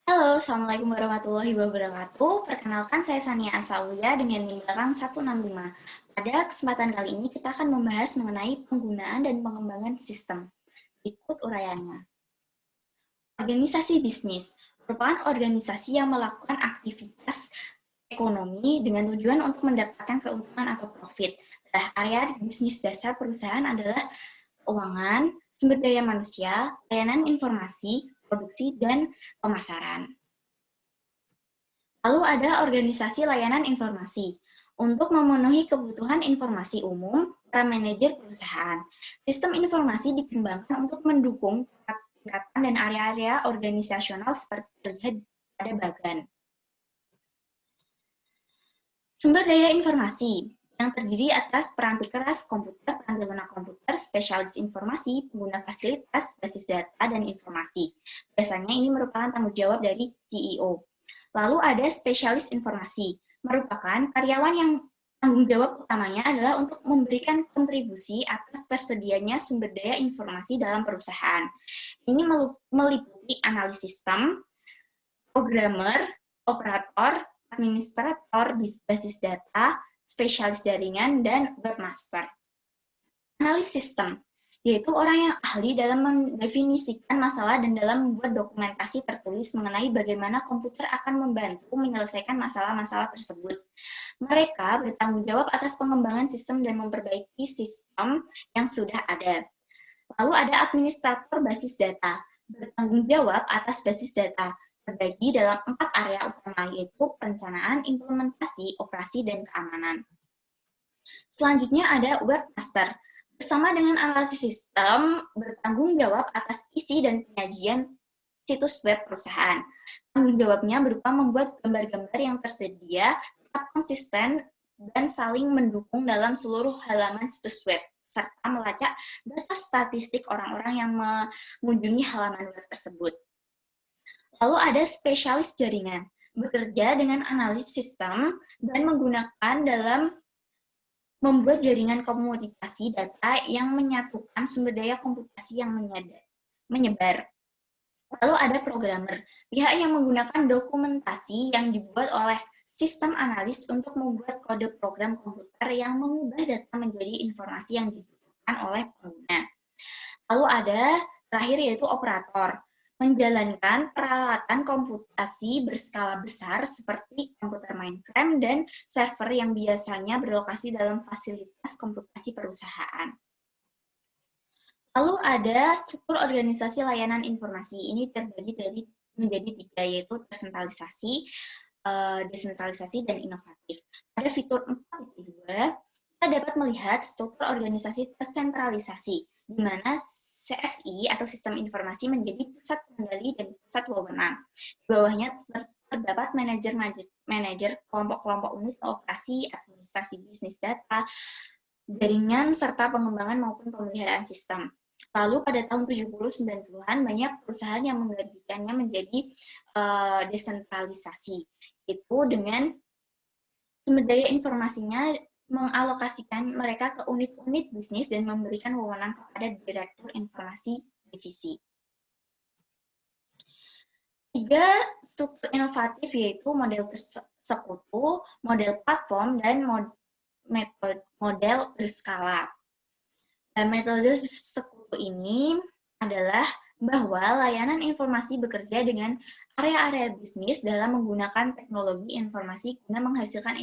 Halo, Assalamualaikum warahmatullahi wabarakatuh. Perkenalkan, saya Sania Asaulia dengan NIM belakang 165. Pada kesempatan kali ini, kita akan membahas mengenai penggunaan dan pengembangan sistem. Ikut uraiannya. Organisasi bisnis merupakan organisasi yang melakukan aktivitas ekonomi dengan tujuan untuk mendapatkan keuntungan atau profit. Area bisnis dasar perusahaan adalah keuangan, sumber daya manusia, layanan informasi, produksi, dan pemasaran. Lalu ada organisasi layanan informasi. Untuk memenuhi kebutuhan informasi umum, para manajer perusahaan. Sistem informasi dikembangkan untuk mendukung tingkatan dan area-area organisasional seperti terlihat pada bagan. Sumber daya informasi yang terdiri atas peranti keras komputer, peranti lunak komputer, spesialis informasi, pengguna fasilitas, basis data, dan informasi. Biasanya ini merupakan tanggung jawab dari CEO. Lalu ada spesialis informasi, merupakan karyawan yang tanggung jawab utamanya adalah untuk memberikan kontribusi atas tersedianya sumber daya informasi dalam perusahaan. Ini meliputi analis sistem, programmer, operator, administrator basis data, spesialis jaringan, dan webmaster. Analis sistem, yaitu orang yang ahli dalam mendefinisikan masalah dan dalam membuat dokumentasi tertulis mengenai bagaimana komputer akan membantu menyelesaikan masalah-masalah tersebut. Mereka bertanggung jawab atas pengembangan sistem dan memperbaiki sistem yang sudah ada. Lalu ada administrator basis data, bertanggung jawab atas basis data, terbagi dalam 4 area utama, yaitu perencanaan, implementasi, operasi, dan keamanan. Selanjutnya ada webmaster, bersama dengan analisis sistem, bertanggung jawab atas isi dan penyajian situs web perusahaan. Tanggung jawabnya berupa membuat gambar-gambar yang tersedia tetap konsisten dan saling mendukung dalam seluruh halaman situs web, serta melacak data statistik orang-orang yang mengunjungi halaman web tersebut. Lalu ada spesialis jaringan, bekerja dengan analisis sistem dan menggunakan dalam membuat jaringan komunikasi data yang menyatukan sumber daya komputasi yang menyebar. Lalu ada programmer, pihak yang menggunakan dokumentasi yang dibuat oleh sistem analis untuk membuat kode program komputer yang mengubah data menjadi informasi yang dibutuhkan oleh pengguna. Lalu ada terakhir yaitu operator, menjalankan peralatan komputasi berskala besar seperti komputer mainframe dan server yang biasanya berlokasi dalam fasilitas komputasi perusahaan. Lalu ada struktur organisasi layanan informasi. Ini terbagi menjadi 3, yaitu desentralisasi, dan inovatif. Pada fitur 4.2, kita dapat melihat struktur organisasi tersentralisasi, di mana CSI atau Sistem Informasi menjadi pusat kendali dan pusat wewenang. Di bawahnya terdapat manajer kelompok-kelompok unit operasi, administrasi bisnis data, jaringan, serta pengembangan maupun pemeliharaan sistem. Lalu pada tahun 70-90-an banyak perusahaan yang menggantikannya menjadi desentralisasi. Itu dengan sumber daya informasinya mengalokasikan mereka ke unit-unit bisnis dan memberikan wewenang kepada direktur informasi divisi. 3 struktur inovatif yaitu model sekutu, model platform, dan model berskala. Metode sekutu ini adalah bahwa layanan informasi bekerja dengan area-area bisnis dalam menggunakan teknologi informasi guna menghasilkan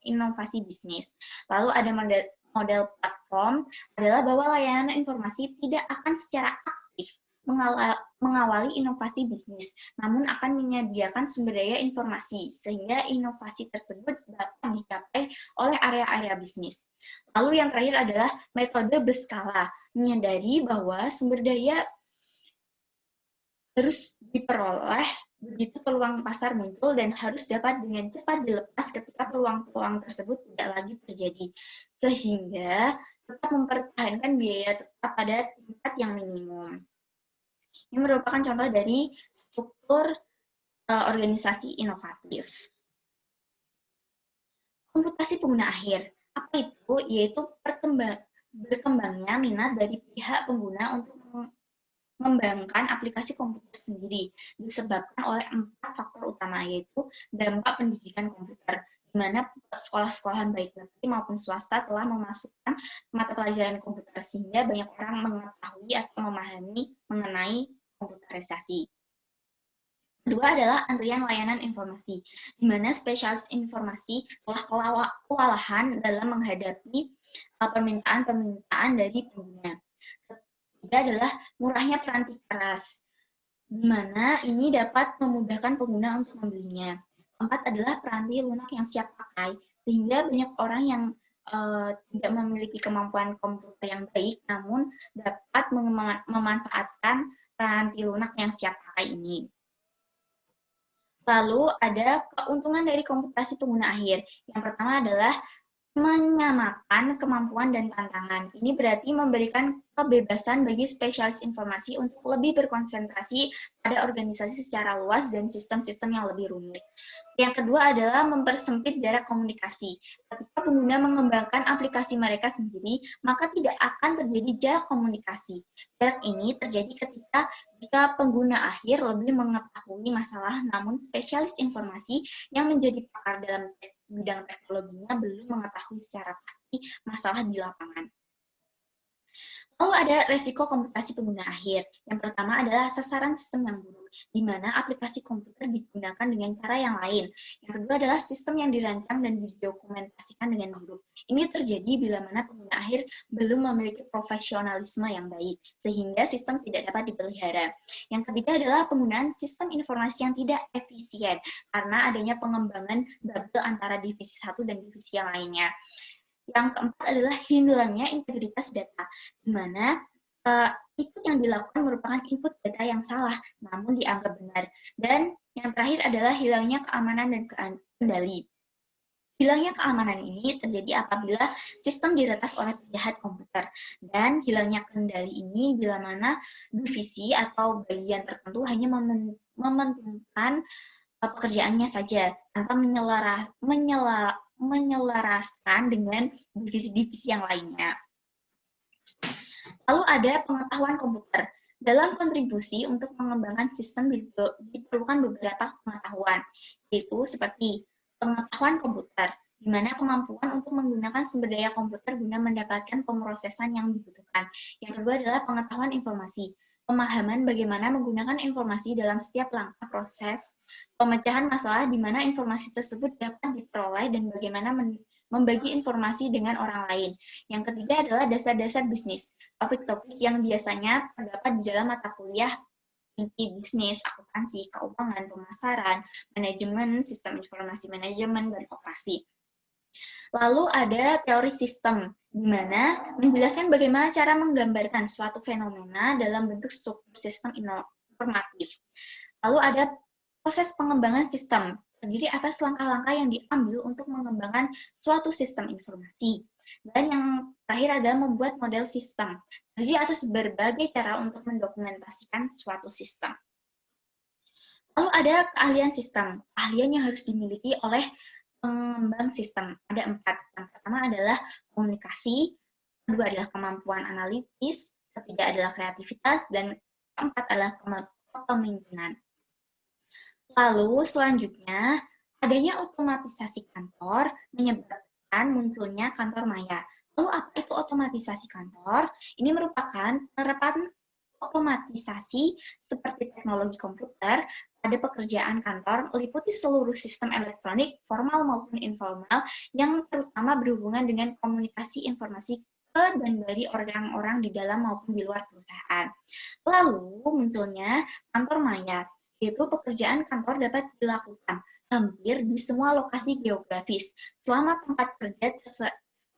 inovasi bisnis. Lalu ada model platform adalah bahwa layanan informasi tidak akan secara aktif mengawali inovasi bisnis, namun akan menyediakan sumber daya informasi, sehingga inovasi tersebut dapat dicapai oleh area-area bisnis. Lalu yang terakhir adalah metode berskala, menyadari bahwa sumber daya harus diperoleh begitu peluang pasar muncul dan harus dapat dengan cepat dilepas ketika peluang-peluang tersebut tidak lagi terjadi, sehingga tetap mempertahankan biaya tetap pada tingkat yang minimum. Ini merupakan contoh dari struktur organisasi inovatif. Komputasi pengguna akhir. Apa itu? Yaitu berkembangnya minat dari pihak pengguna untuk mengembangkan aplikasi komputer sendiri disebabkan oleh 4 faktor utama, yaitu dampak pendidikan komputer, di mana sekolah-sekolahan baik negeri maupun swasta telah memasukkan mata pelajaran komputer sehingga banyak orang mengetahui atau memahami mengenai komputerisasi. Kedua adalah antrian layanan informasi, di mana spesialis informasi telah kewalahan dalam menghadapi permintaan-permintaan dari pengguna. Ketiga adalah murahnya perangkat keras, di mana ini dapat memudahkan pengguna untuk membelinya. Keempat adalah perangkat lunak yang siap pakai, sehingga banyak orang yang tidak memiliki kemampuan komputer yang baik, namun dapat memanfaatkan perangkat lunak yang siap pakai ini. Lalu ada keuntungan dari komputasi pengguna akhir. Yang pertama adalah menyamakan kemampuan dan tantangan. Ini berarti memberikan kebebasan bagi spesialis informasi untuk lebih berkonsentrasi pada organisasi secara luas dan sistem-sistem yang lebih rumit. Yang kedua adalah mempersempit jarak komunikasi. Ketika pengguna mengembangkan aplikasi mereka sendiri, maka tidak akan terjadi jarak komunikasi. Jarak ini terjadi jika pengguna akhir lebih mengetahui masalah, namun spesialis informasi yang menjadi pakar dalam bidang teknologinya belum mengetahui secara pasti masalah di lapangan. Lalu ada resiko komputasi pengguna akhir. Yang pertama adalah sasaran sistem yang buruk, di mana aplikasi komputer digunakan dengan cara yang lain. Yang kedua adalah sistem yang dirancang dan didokumentasikan dengan buruk. Ini terjadi bila mana pengguna akhir belum memiliki profesionalisme yang baik, sehingga sistem tidak dapat dipelihara. Yang ketiga adalah penggunaan sistem informasi yang tidak efisien, karena adanya pengembangan bubble antara divisi satu dan divisi yang lainnya. Yang keempat adalah hilangnya integritas data, di mana input yang dilakukan merupakan input data yang salah, namun dianggap benar. Dan yang terakhir adalah hilangnya keamanan dan kendali. Hilangnya keamanan ini terjadi apabila sistem diretas oleh penjahat komputer, dan hilangnya kendali ini bila mana divisi atau bagian tertentu hanya mementingkan pekerjaannya saja, tanpa menyelaraskan dengan divisi-divisi yang lainnya. Lalu ada pengetahuan komputer. Dalam kontribusi untuk mengembangkan sistem diperlukan beberapa pengetahuan, yaitu seperti pengetahuan komputer, di mana kemampuan untuk menggunakan sumber daya komputer guna mendapatkan pemrosesan yang dibutuhkan. Yang kedua adalah pengetahuan informasi, pemahaman bagaimana menggunakan informasi dalam setiap langkah proses pemecahan masalah, di mana informasi tersebut dapat diperoleh dan bagaimana membagi informasi dengan orang lain. Yang ketiga adalah dasar-dasar bisnis, topik-topik yang biasanya terdapat di dalam mata kuliah inti bisnis, akuntansi, keuangan, pemasaran, manajemen, sistem informasi manajemen, dan operasi. Lalu ada teori sistem, di mana menjelaskan bagaimana cara menggambarkan suatu fenomena dalam bentuk struktur sistem informatif. Lalu ada proses pengembangan sistem, terdiri atas langkah-langkah yang diambil untuk mengembangkan suatu sistem informasi. Dan yang terakhir adalah membuat model sistem, terdiri atas berbagai cara untuk mendokumentasikan suatu sistem. Lalu ada keahlian sistem, keahlian yang harus dimiliki oleh pengembang sistem. Ada 4. Yang pertama adalah komunikasi, kedua adalah kemampuan analitis, ketiga adalah kreativitas, dan keempat adalah kepemimpinan. Lalu selanjutnya, adanya otomatisasi kantor menyebabkan munculnya kantor maya. Lalu apa itu otomatisasi kantor? Ini merupakan penerapan otomatisasi seperti teknologi komputer pada pekerjaan kantor meliputi seluruh sistem elektronik, formal maupun informal, yang terutama berhubungan dengan komunikasi informasi ke dan dari orang-orang di dalam maupun di luar perusahaan. Lalu munculnya kantor maya, yaitu pekerjaan kantor dapat dilakukan hampir di semua lokasi geografis, selama tempat kerja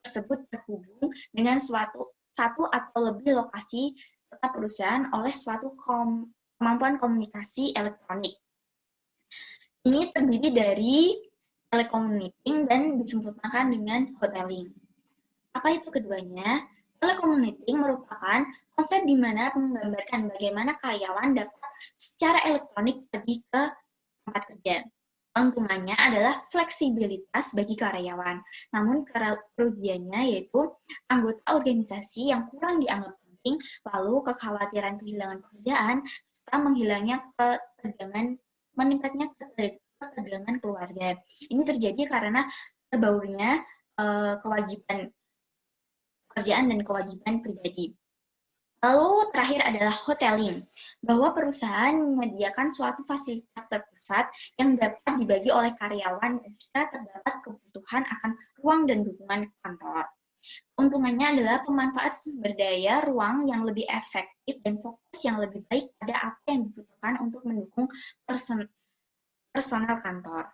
tersebut terhubung dengan satu atau lebih lokasi tetap perusahaan oleh suatu kemampuan komunikasi elektronik. Ini terdiri dari telecommuting dan disempurnakan dengan hoteling. Apa itu keduanya? Telecommuting merupakan konsep di mana menggambarkan bagaimana karyawan dapat secara elektronik pergi ke tempat kerja. Keuntungannya adalah fleksibilitas bagi karyawan, namun kerugiannya yaitu anggota organisasi yang kurang dianggap penting penting, lalu kekhawatiran kehilangan pekerjaan, serta meningkatnya ketegangan keluarga. Ini terjadi karena terbaurnya kewajiban pekerjaan dan kewajiban pribadi. Lalu terakhir adalah hoteling, bahwa perusahaan menyediakan suatu fasilitas terpusat yang dapat dibagi oleh karyawan jika terdapat kebutuhan akan ruang dan dukungan kantor. Keuntungannya adalah pemanfaat sumber daya ruang yang lebih efektif dan fokus yang lebih baik pada apa yang dibutuhkan untuk mendukung personal kantor.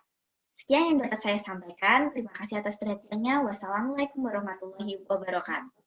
Sekian yang dapat saya sampaikan. Terima kasih atas perhatiannya. Wassalamualaikum warahmatullahi wabarakatuh.